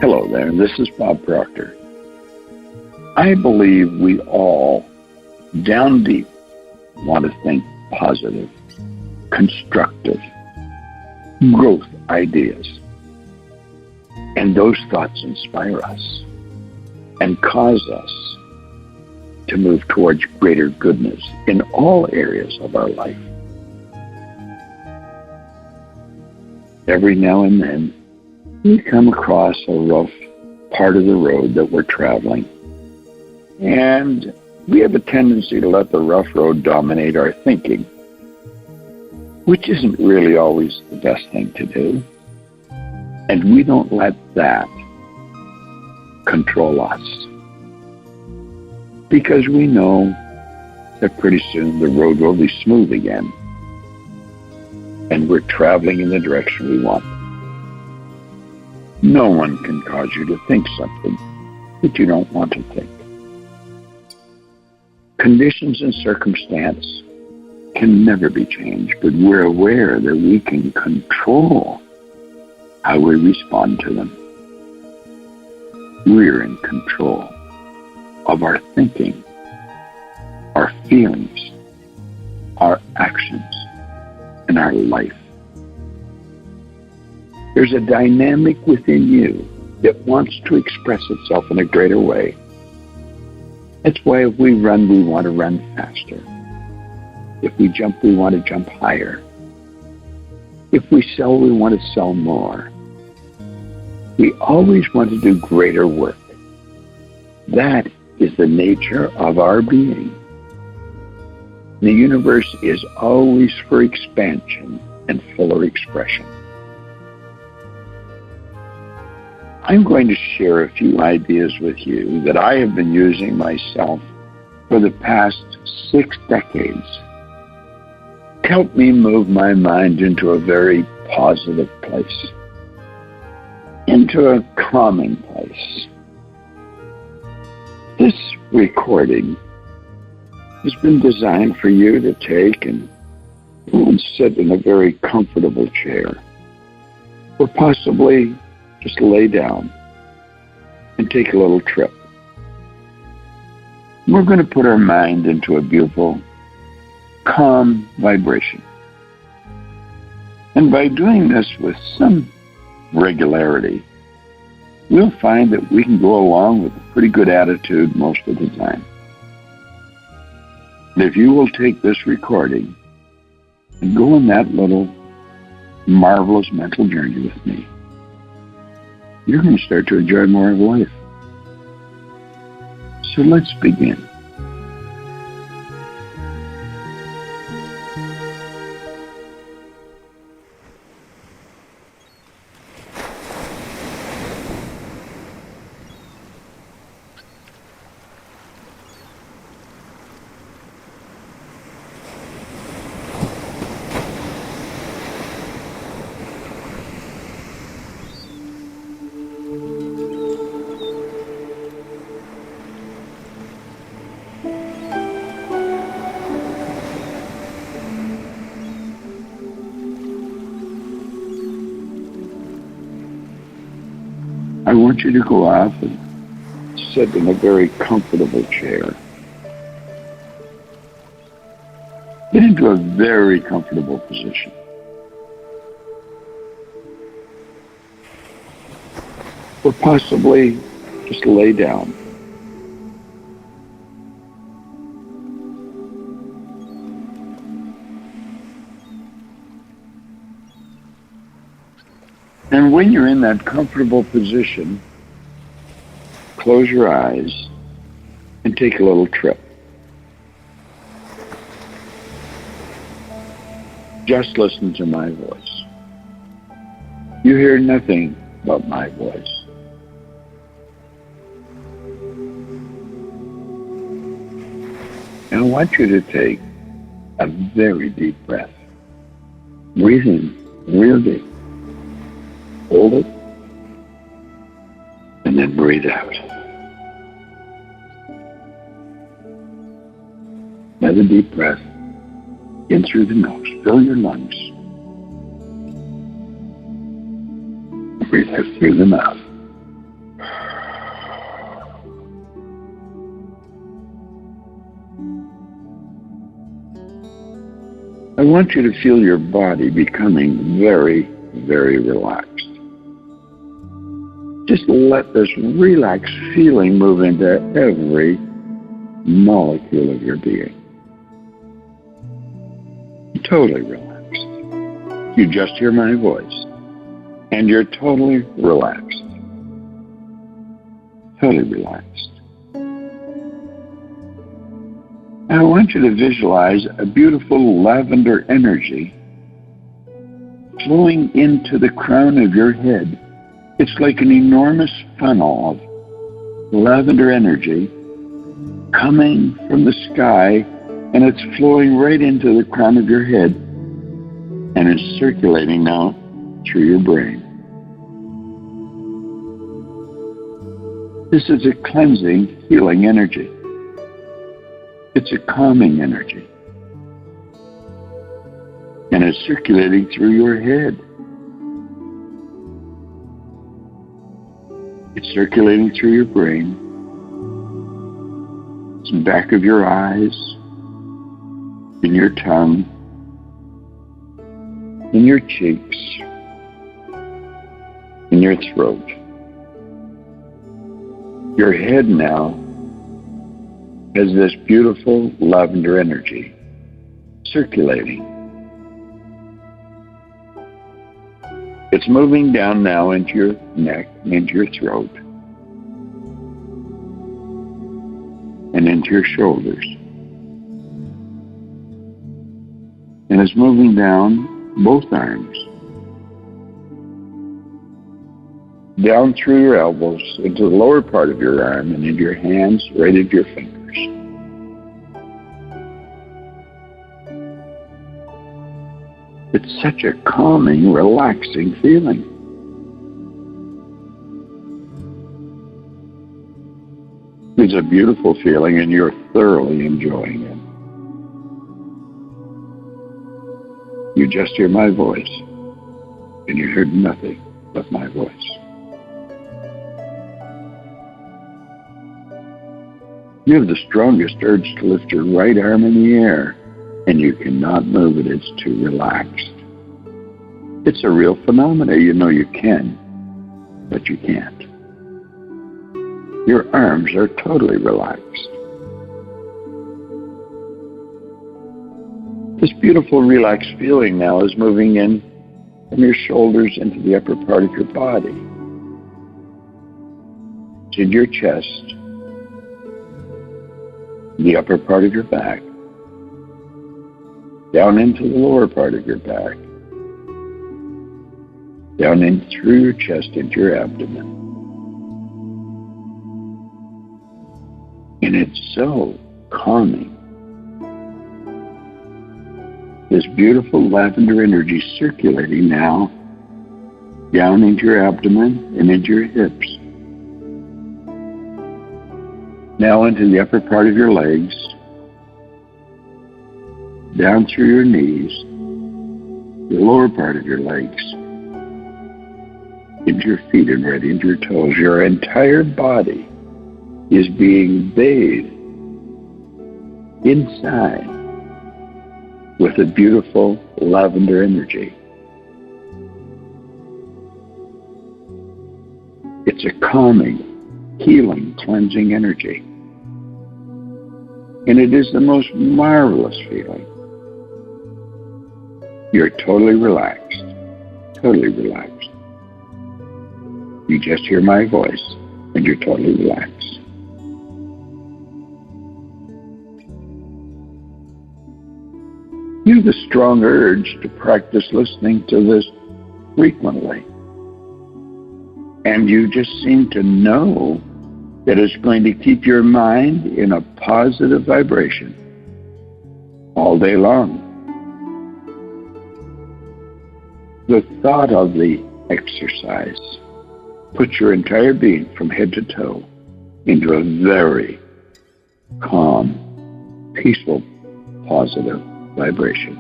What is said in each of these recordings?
Hello there, this is Bob Proctor. I believe we all, down deep, want to think positive, constructive, growth ideas. And those thoughts inspire us and cause us to move towards greater goodness in all areas of our life. Every now and then, we come across a rough part of the road that we're traveling, and we have a tendency to let the rough road dominate our thinking, which isn't really always the best thing to do. And we don't let that control us, because we know that pretty soon the road will be smooth again, and we're traveling in the direction we want. No one can cause you to think something that you don't want to think. Conditions and circumstance can never be changed, but we're aware that we can control how we respond to them. We're in control of our thinking, our feelings, our actions, and our life. There's a dynamic within you that wants to express itself in a greater way. That's why if we run, we want to run faster. If we jump, we want to jump higher. If we sell, we want to sell more. We always want to do greater work. That is the nature of our being. The universe is always for expansion and fuller expression. I'm going to share a few ideas with you that I have been using myself for the past 6 decades to help me move my mind into a very positive place, into a calming place. This recording has been designed for you to take and sit in a very comfortable chair, or possibly just lay down and take a little trip. We're going to put our mind into a beautiful, calm vibration. And by doing this with some regularity, we'll find that we can go along with a pretty good attitude most of the time. And if you will take this recording and go on that little marvelous mental journey with me, you're going to start to enjoy more of life. So let's begin. I want you to go off and sit in a very comfortable chair. Get into a very comfortable position. Or possibly just lay down. And when you're in that comfortable position, close your eyes and take a little trip. Just listen to my voice. You hear nothing but my voice. And I want you to take a very deep breath. Breathe in real deep. Hold it, and then breathe out. Another deep breath in through the nose. Fill your lungs. Breathe out through the mouth. I want you to feel your body becoming very, very relaxed. Just let this relaxed feeling move into every molecule of your being. Totally relaxed. You just hear my voice, and you're totally relaxed. Totally relaxed. I want you to visualize a beautiful lavender energy flowing into the crown of your head. It's like an enormous funnel of lavender energy coming from the sky, and it's flowing right into the crown of your head, and it's circulating now through your brain. This is a cleansing, healing energy. It's a calming energy. And it's circulating through your head. It's circulating through your brain. It's in the back of your eyes, in your tongue, in your cheeks, in your throat. Your head now has this beautiful lavender energy circulating. It's moving down now into your neck, into your throat, and into your shoulders. And it's moving down both arms, down through your elbows, into the lower part of your arm, and into your hands, right into your fingers. It's such a calming, relaxing feeling. It's a beautiful feeling, and you're thoroughly enjoying it. You just hear my voice, and you heard nothing but my voice. You have the strongest urge to lift your right arm in the air, and you cannot move it. It's too relaxed. It's a real phenomena. You know you can, but you can't. Your arms are totally relaxed. This beautiful relaxed feeling now is moving in from your shoulders into the upper part of your body. It's in your chest, the upper part of your back, down into the lower part of your back, down in through your chest into your abdomen. And it's so calming. This beautiful lavender energy circulating now down into your abdomen and into your hips. Now into the upper part of your legs, down through your knees, the lower part of your legs, into your feet and right into your toes. Your entire body is being bathed inside with a beautiful lavender energy. It's a calming, healing, cleansing energy. And it is the most marvelous feeling. You're totally relaxed, totally relaxed. You just hear my voice, and you're totally relaxed. You have a strong urge to practice listening to this frequently. And you just seem to know that it's going to keep your mind in a positive vibration all day long. The thought of the exercise puts your entire being from head to toe into a very calm, peaceful, positive vibration.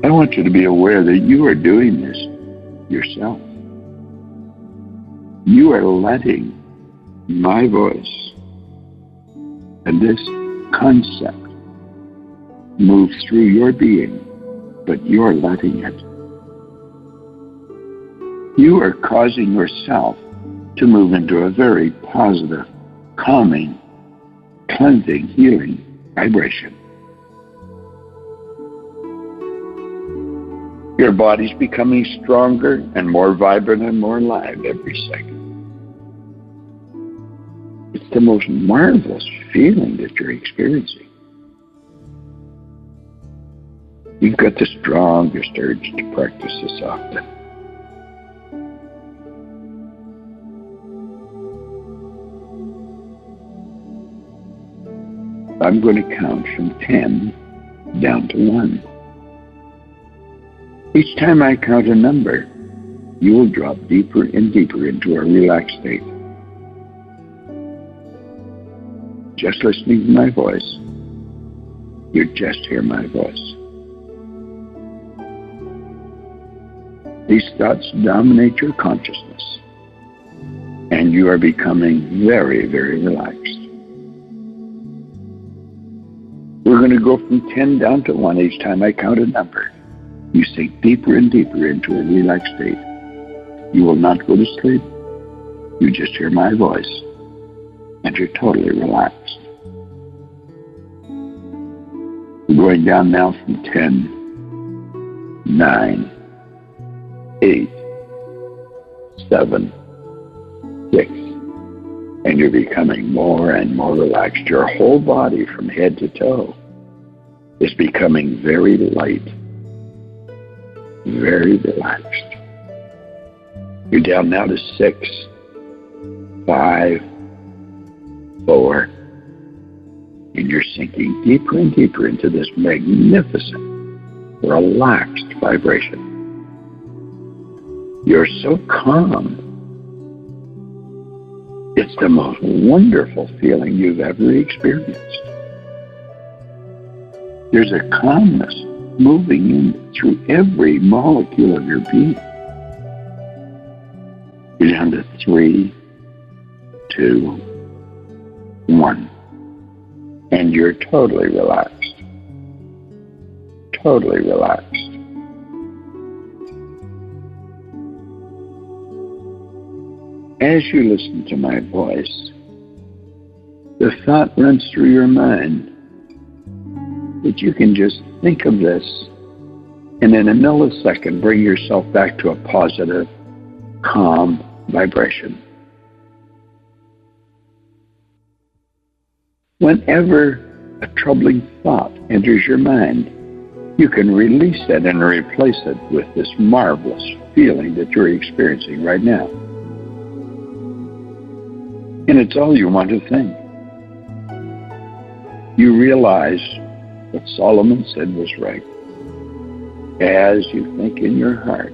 I want you to be aware that you are doing this yourself. You are letting my voice and this concept moves through your being, but you're letting it. You are causing yourself to move into a very positive, calming, cleansing, healing vibration. Your body's becoming stronger and more vibrant and more alive every second. It's the most marvelous feeling that you're experiencing. You've got the strongest urge to practice this often. I'm going to count from 10 down to 1. Each time I count a number, you will drop deeper and deeper into a relaxed state. Just listening to my voice, you just hear my voice. These thoughts dominate your consciousness, and you are becoming very, very relaxed. We're going to go from 10 down to 1 each time I count a number. You sink deeper and deeper into a relaxed state. You will not go to sleep. You just hear my voice, and you're totally relaxed. We're going down now from 10, 9, 8, 7, 6, and you're becoming more and more relaxed. Your whole body from head to toe is becoming very light, very relaxed. You're down now to 6, 5, 4, and you're sinking deeper and deeper into this magnificent, relaxed vibration. You're so calm. It's the most wonderful feeling you've ever experienced. There's a calmness moving in through every molecule of your being. You're down to 3, 2, 1. And you're totally relaxed. Totally relaxed. As you listen to my voice, the thought runs through your mind that you can just think of this and in a millisecond bring yourself back to a positive, calm vibration. Whenever a troubling thought enters your mind, you can release it and replace it with this marvelous feeling that you're experiencing right now. And it's all you want to think. You realize what Solomon said was right. As you think in your heart,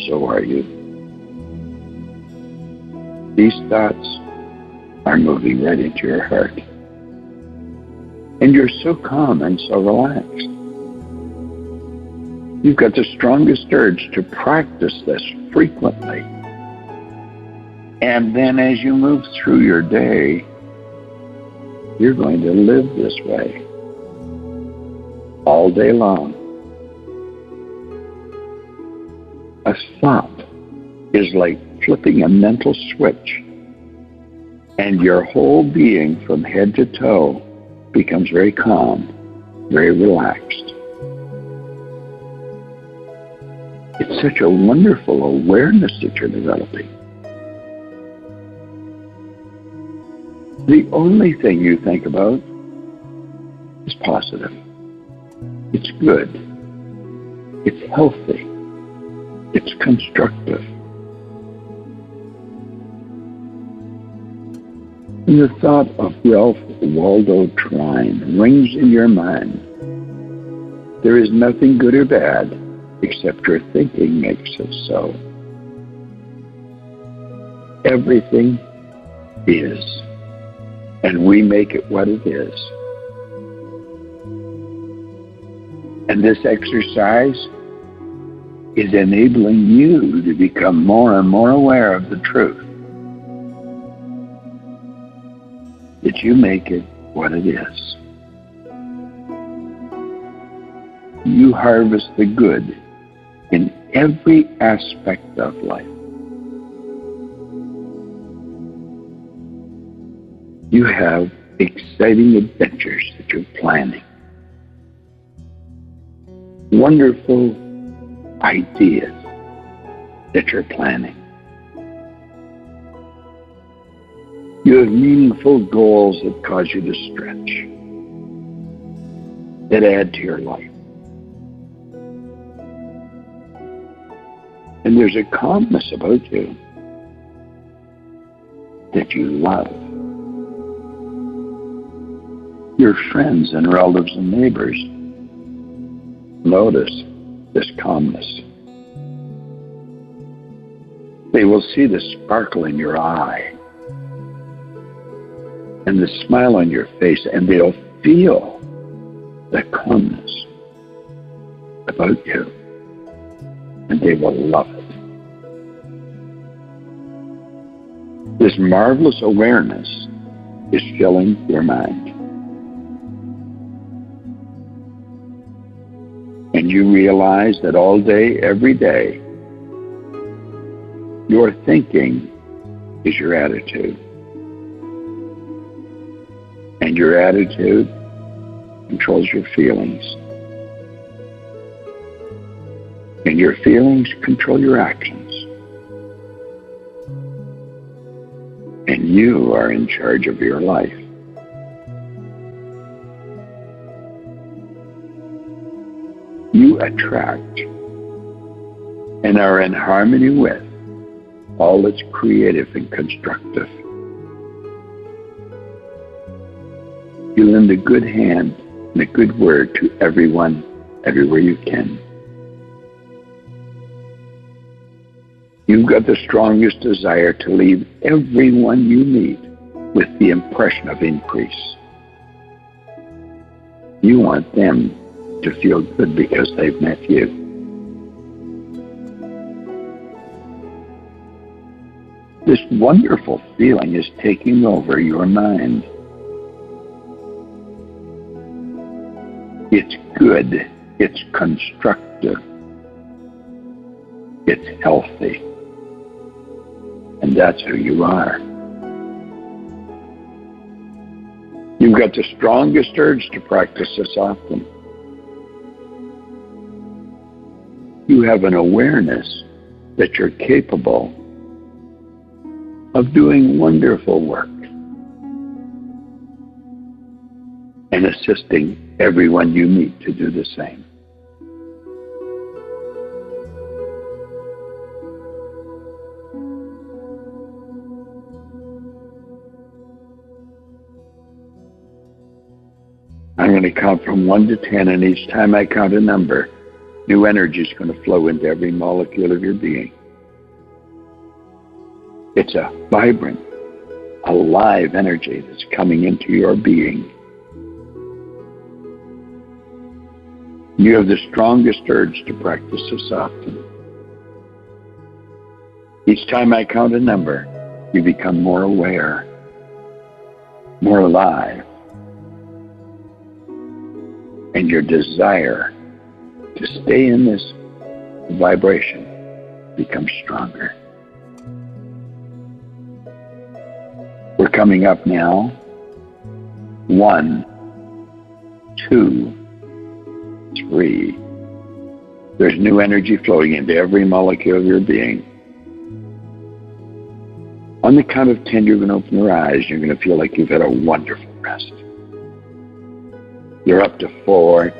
so are you. These thoughts are moving right into your heart. And you're so calm and so relaxed. You've got the strongest urge to practice this frequently. And then as you move through your day, you're going to live this way all day long. A thought is like flipping a mental switch, and your whole being from head to toe becomes very calm, very relaxed. It's such a wonderful awareness that you're developing. The only thing you think about is positive. It's good. It's healthy. It's constructive. And the thought of Ralph Waldo Trine rings in your mind. There is nothing good or bad except your thinking makes it so. Everything is, and we make it what it is. And this exercise is enabling you to become more and more aware of the truth. That you make it what it is. you harvest the good in every aspect of life. You have exciting adventures that you're planning. Wonderful ideas that you're planning. You have meaningful goals that cause you to stretch, that add to your life. And there's a calmness about you that you love. Your friends and relatives and neighbors notice this calmness. They will see the sparkle in your eye and the smile on your face, and they'll feel the calmness about you, and they will love it. This marvelous awareness is filling your mind. And you realize that all day, every day, your thinking is your attitude. And your attitude controls your feelings. And your feelings control your actions. And you are in charge of your life. You attract and are in harmony with all that's creative and constructive. You lend a good hand and a good word to everyone, everywhere you can. You've got the strongest desire to leave everyone you meet with the impression of increase. You want them to feel good because they've met you. This wonderful feeling is taking over your mind. It's good, it's constructive, it's healthy, and that's who you are. You've got the strongest urge to practice this often. You have an awareness that you're capable of doing wonderful work and assisting everyone you meet to do the same. I'm going to count from 1 to 10, and each time I count a number, new energy is going to flow into every molecule of your being. It's a vibrant, alive energy that's coming into your being. You have the strongest urge to practice this often. Each time I count a number, you become more aware, more alive, and your desire to stay in this vibration becomes stronger. We're coming up now. 1, 2, 3. There's new energy flowing into every molecule of your being. On the count of 10, you're going to open your eyes. You're going to feel like you've had a wonderful rest. You're up to 4,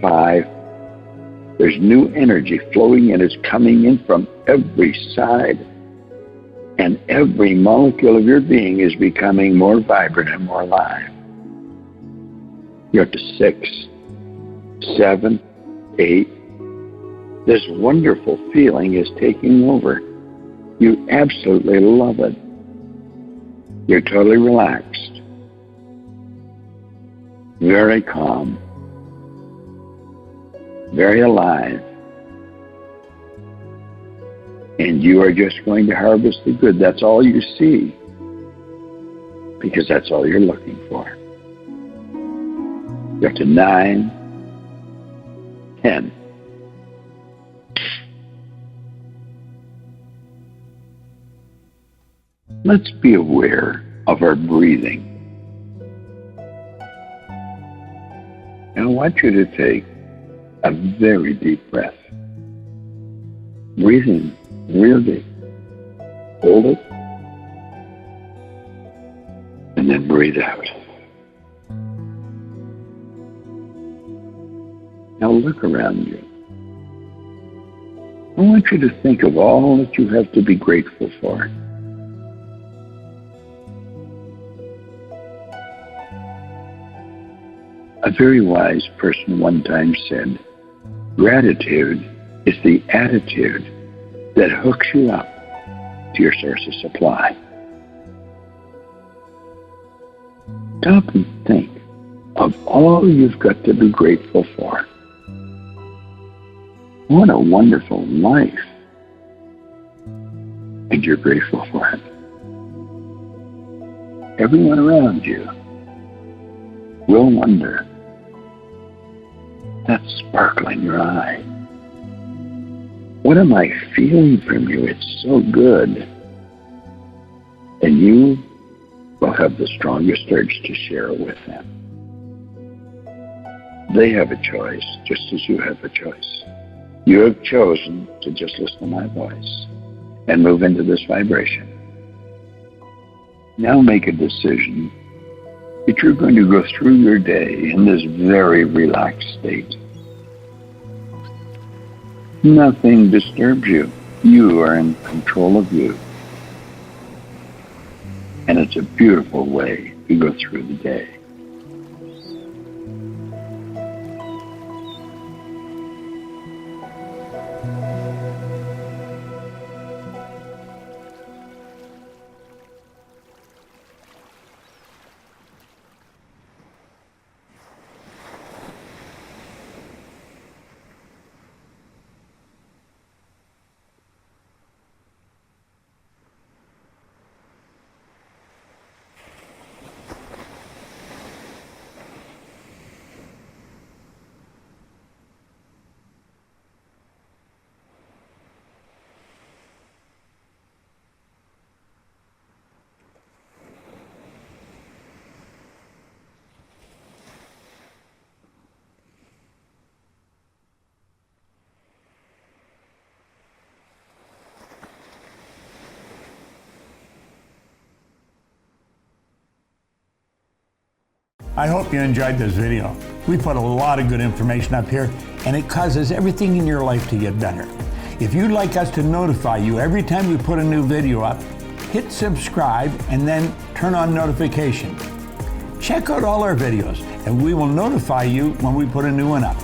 5. There's new energy flowing in. It's coming in from every side. And every molecule of your being is becoming more vibrant and more alive. You're up to 6, 7, 8. This wonderful feeling is taking over. You absolutely love it. You're totally relaxed. Very calm. Very alive. And you are just going to harvest the good. That's all you see. Because that's all you're looking for. You're up to 9, 10. Let's be aware of our breathing. And I want you to take a very deep breath. Breathe in real deep. Hold it. And then breathe out. Now look around you. I want you to think of all that you have to be grateful for. A very wise person one time said, gratitude is the attitude that hooks you up to your source of supply. Stop and think of all you've got to be grateful for. What a wonderful life. And you're grateful for it. Everyone around you will wonder, that sparkle in your eye. What am I feeling from you? It's so good. And you will have the strongest urge to share it with them. They have a choice, just as you have a choice. You have chosen to just listen to my voice and move into this vibration. Now make a decision that you're going to go through your day in this very relaxed state. Nothing disturbs you. You are in control of you. And it's a beautiful way to go through the day. I hope you enjoyed this video. We put a lot of good information up here, and it causes everything in your life to get better. If you'd like us to notify you every time we put a new video up, hit subscribe and then turn on notification. Check out all our videos, and we will notify you when we put a new one up.